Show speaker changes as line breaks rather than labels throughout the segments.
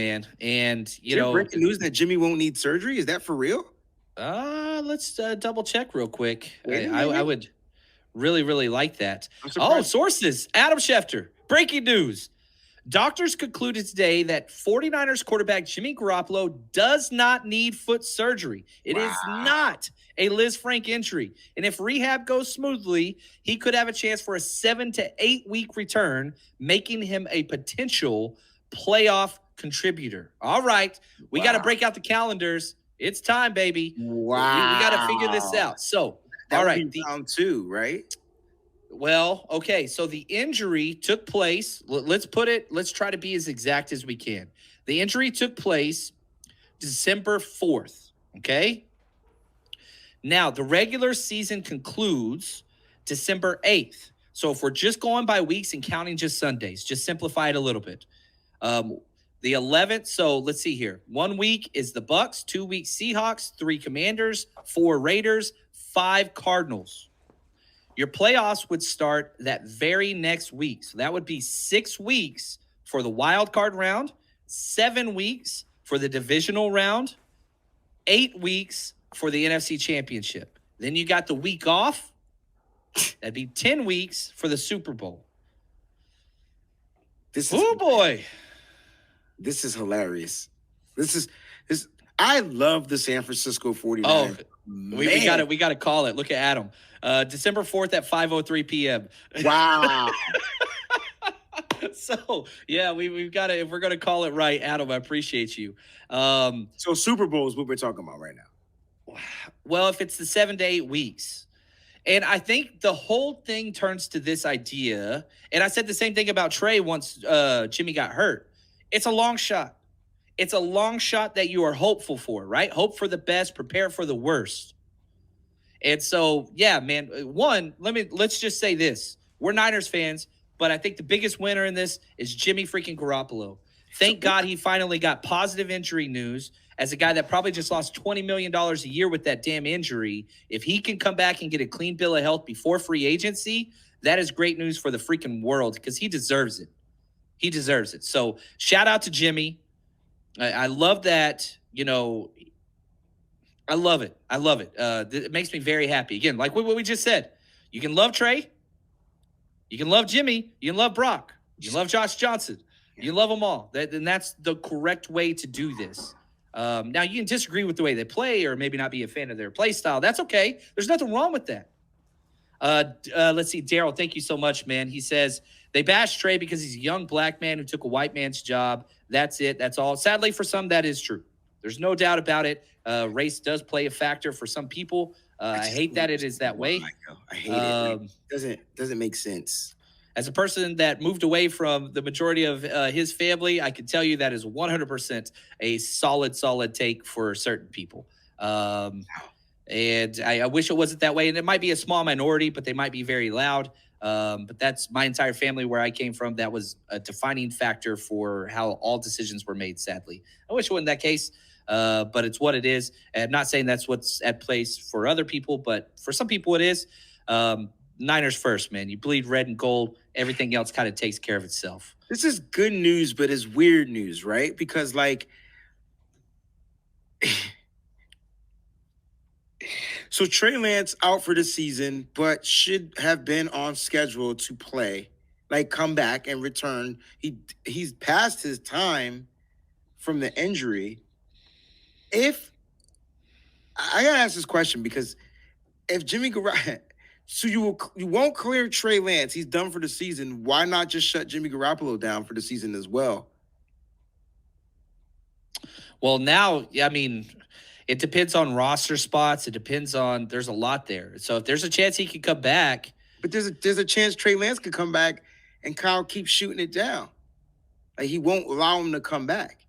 man. And,
breaking news that Jimmy won't need surgery. Is that for real?
Let's double check real quick.
Wait a
I
minute.
would really, really like that.
I'm
Oh,
surprised.
sources. Adam Schefter. Breaking news. Doctors concluded today that 49ers quarterback Jimmy Garoppolo does not need foot surgery. It
Wow.
is not a Liz Frank injury. And if rehab goes smoothly, he could have a chance for a 7 to 8 week return, making him a potential playoff contributor. All right. We got to break out the calendars. It's time, baby.
Wow.
We got to figure this out. So,
That
all
would
right.
be round 2, right?
Well, okay. So the injury took place. Let's try to be as exact as we can. The injury took place December 4th. Okay. Now, the regular season concludes December 8th. So if we're just going by weeks and counting just Sundays, just simplify it a little bit. The 11th. So let's see here. 1 week is the Bucks, 2 weeks Seahawks, 3 Commanders, 4 Raiders, 5 Cardinals. Your playoffs would start that very next week. So that would be 6 weeks for the wild card round, 7 weeks for the divisional round, 8 weeks for the NFC Championship. Then you got the week off. That'd be 10 weeks for the Super Bowl. Boy.
This is hilarious. I love the San Francisco 49ers.
Oh, we got to call it. Look at Adam. December 4th at 5:03 p.m.
Wow.
So, yeah, we've got to, if we're going to call it right, Adam, I appreciate you.
So Super Bowl is what we're talking about right now.
Well, if it's the 7 to 8 weeks. And I think the whole thing turns to this idea, and I said the same thing about Trey once Jimmy got hurt. It's a long shot. It's a long shot that you are hopeful for, right? Hope for the best, prepare for the worst. And so, yeah, man, let's just say this. We're Niners fans, but I think the biggest winner in this is Jimmy freaking Garoppolo. Thank God he finally got positive injury news as a guy that probably just lost $20 million a year with that damn injury. If he can come back and get a clean bill of health before free agency, that is great news for the freaking world because he deserves it. He deserves it. So shout out to Jimmy. I love that, I love it. It makes me very happy. Again, like what we just said, you can love Trey, you can love Jimmy, you can love Brock, you can love Josh Johnson, you love them all. And that's the correct way to do this. Now, you can disagree with the way they play or maybe not be a fan of their play style. That's okay. There's nothing wrong with that. Let's see. Daryl, thank you so much, man. He says, they bash Trey because he's a young black man who took a white man's job. That's it. That's all. Sadly, for some, that is true. There's no doubt about it. Race does play a factor for some people. I hate that it is that way.
I hate it. Doesn't make sense.
As a person that moved away from the majority of his family, I can tell you that is 100% a solid take for certain people. And I wish it wasn't that way. And it might be a small minority, but they might be very loud. But that's my entire family where I came from. That was a defining factor for how all decisions were made, sadly. I wish it wasn't that case, but it's what it is. And I'm not saying that's what's at place for other people, but for some people it is. Niners first, man. You bleed red and gold. Everything else kind of takes care of itself.
This is good news, but it's weird news, right? Because, so Trey Lance out for the season, but should have been on schedule to play, come back and return. He's past his time from the injury. If I gotta ask this question because if Jimmy Garoppolo, so you won't clear Trey Lance, he's done for the season. Why not just shut Jimmy Garoppolo down for the season as well?
Well, now, I mean, it depends on roster spots. It depends on, there's a lot there. So if there's a chance he could come back.
But there's a chance Trey Lance could come back and Kyle keeps shooting it down. He won't allow him to come back.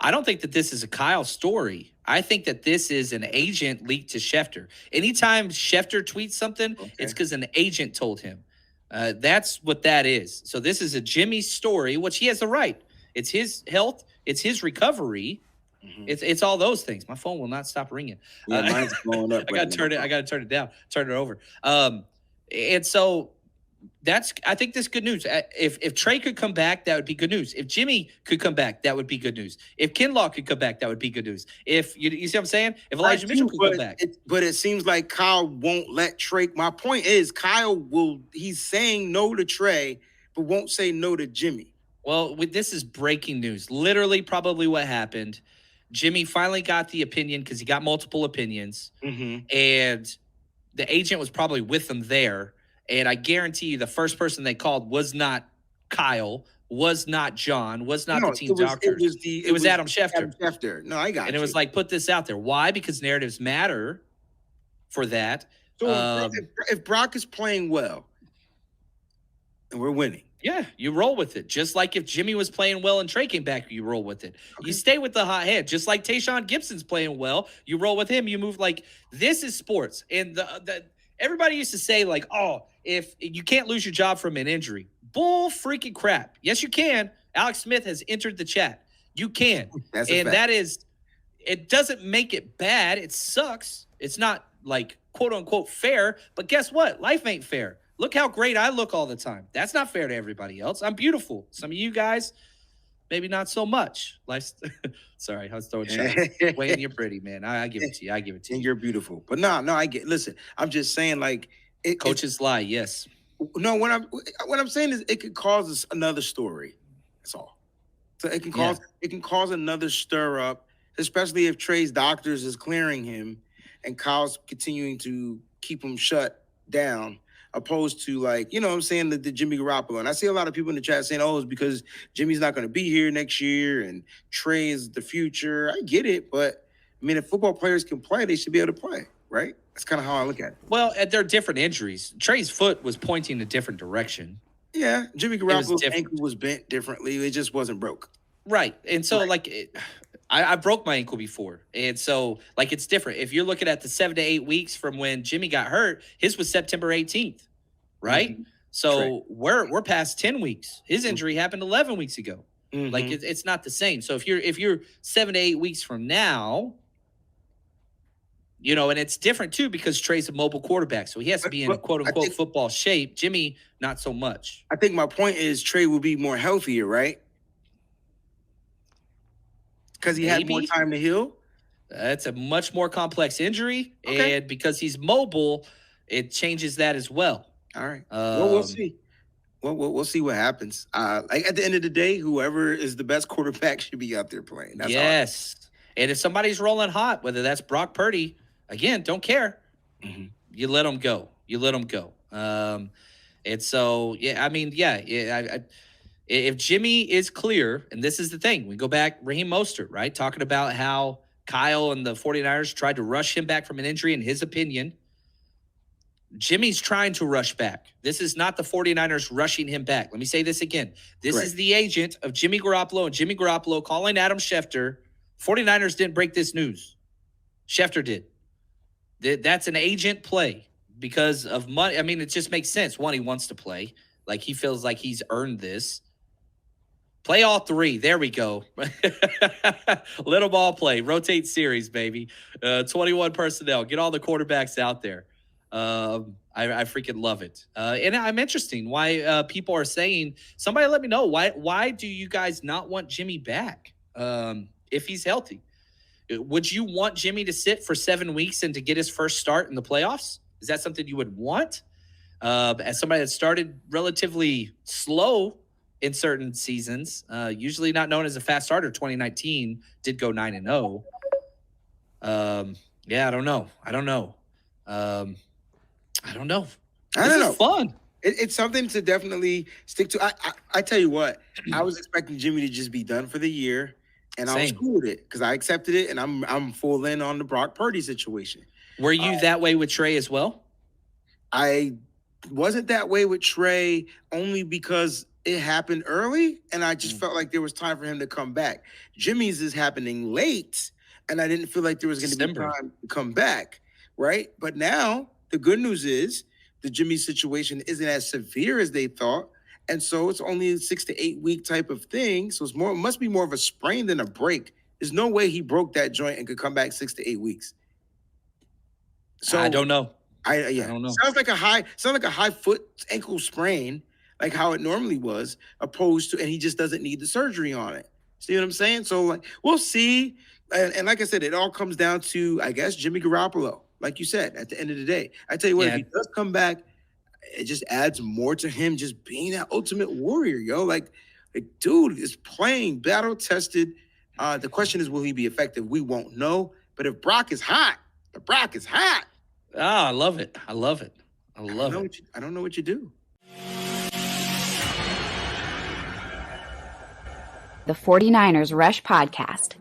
I don't think that this is a Kyle story. I think that this is an agent leaked to Schefter. Anytime Schefter tweets something, it's because an agent told him. That's what that is. So this is a Jimmy story, which he has the right. It's his health. It's his recovery. Mm-hmm. It's all those things. My phone will not stop ringing.
Yeah, mine's blowing up.
I got to turn it down. Turn it over. And so I think that's good news. If Trey could come back, that would be good news. If Jimmy could come back, that would be good news. If Kinlaw could come back, that would be good news. If you see what I'm saying? If
I
Elijah Mitchell
do,
could come back.
but it seems like Kyle won't let Trey. My point is, Kyle will. He's saying no to Trey, but won't say no to Jimmy.
Well, this is breaking news. Literally, probably what happened. Jimmy finally got the opinion because he got multiple opinions, and the agent was probably with him there. And I guarantee you, the first person they called was not Kyle, was not John, was not the team doctor. It was Adam Schefter.
Adam Schefter. No, I got you.
And it was like, put this out there. Why? Because narratives matter for that.
So if Brock is playing well and we're winning,
yeah, you roll with it. Just like if Jimmy was playing well and Trey came back, you roll with it. Okay. You stay with the hot head. Just like Tayshaun Gibson's playing well, you roll with him. You move. Like, this is sports. And everybody used to say, like, oh, if you can't lose your job from an injury. Bull freaking crap. Yes, you can. Alex Smith has entered the chat. You can. And that is, it doesn't make it bad. It sucks. It's not like quote unquote fair. But guess what? Life ain't fair. Look how great I look all the time. That's not fair to everybody else. I'm beautiful. Some of you guys, maybe not so much. Life's sorry, I was throwing shots. Wayne, you're pretty, man. I give it to you. I give it to you.
And you're beautiful. But no, I get. Listen, I'm just saying, like,
coaches lie. Yes.
No, what I'm saying is, it could cause us another story. That's all. So it can cause another stir up, especially if Trey's doctors is clearing him, and Kyle's continuing to keep him shut down. Opposed to, like, you know what I'm saying, the Jimmy Garoppolo. And I see a lot of people in the chat saying, oh, it's because Jimmy's not going to be here next year and Trey is the future. I get it, but I mean, if football players can play, they should be able to play, right? That's kind of how I look at it.
Well, they're different injuries. Trey's foot was pointing a different direction.
Yeah, Jimmy Garoppolo's ankle was bent differently. It just wasn't broke.
Right. And so, I broke my ankle before. And so, like, it's different. If you're looking at the 7 to 8 weeks from when Jimmy got hurt, his was September 18th. Right. Mm-hmm. So we're past 10 weeks. His injury happened 11 weeks ago. Mm-hmm. Like, it's not the same. So if you're 7 to 8 weeks from now, you know, and it's different too, because Trey's a mobile quarterback. So he has to be in quote unquote football shape. Jimmy, not so much.
I think my point is Trey will be more healthier, right? Because he had more time to heal.
That's a much more complex injury. Okay. And because he's mobile, it changes that as well.
All right. Well, we'll see. We'll see what happens. Like, at the end of the day, whoever is the best quarterback should be out there playing. That's
yes. And if somebody's rolling hot, whether that's Brock Purdy, again, don't care. Mm-hmm. You let them go. And so, yeah, I mean, if Jimmy is clear, and this is the thing, we go back, Raheem Mostert, right? Talking about how Kyle and the 49ers tried to rush him back from an injury, in his opinion. Jimmy's trying to rush back. This is not the 49ers rushing him back. Let me say this again. This is the agent of Jimmy Garoppolo, and Jimmy Garoppolo calling Adam Schefter. 49ers didn't break this news. Schefter did. That's an agent play because of money. I mean, it just makes sense. One, he wants to play. Like, he feels like he's earned this. Play all three. There we go. Little ball play. Rotate series, baby. 21 personnel. Get all the quarterbacks out there. I freaking love it. And I'm interesting why people are saying, somebody let me know, why do you guys not want Jimmy back if he's healthy? Would you want Jimmy to sit for 7 weeks and to get his first start in the playoffs? Is that something you would want? As somebody that started relatively slow in certain seasons, usually not known as a fast starter, 2019 did go 9-0. Yeah, I don't know. I don't know. This is fun.
It's something to definitely stick to. I tell you what, I was expecting Jimmy to just be done for the year, and I was cool with it because I accepted it, and I'm full in on the Brock Purdy situation.
Were you that way with Trey as well?
I wasn't that way with Trey only because it happened early, and I just felt like there was time for him to come back. Jimmy's is happening late, and I didn't feel like there was going to be time to come back, right? But now the good news is the Jimmy situation isn't as severe as they thought, and so it's only a 6 to 8 week type of thing. So it must be more of a sprain than a break. There's no way he broke that joint and could come back 6 to 8 weeks.
So I don't know.
Yeah.
I don't know.
Sounds like a high foot ankle sprain, like how it normally was, opposed to, and he just doesn't need the surgery on it. See what I'm saying? So like we'll see. And like I said, it all comes down to, I guess, Jimmy Garoppolo. Like you said, at the end of the day, I tell you what, if
Yeah.
he does come back, it just adds more to him just being that ultimate warrior, yo. Like dude is playing battle tested. The question is, will he be effective? We won't know. But if Brock is hot, if Brock is hot,
I love it. I love it. I love it.
I don't know what you do.
The 49ers Rush Podcast.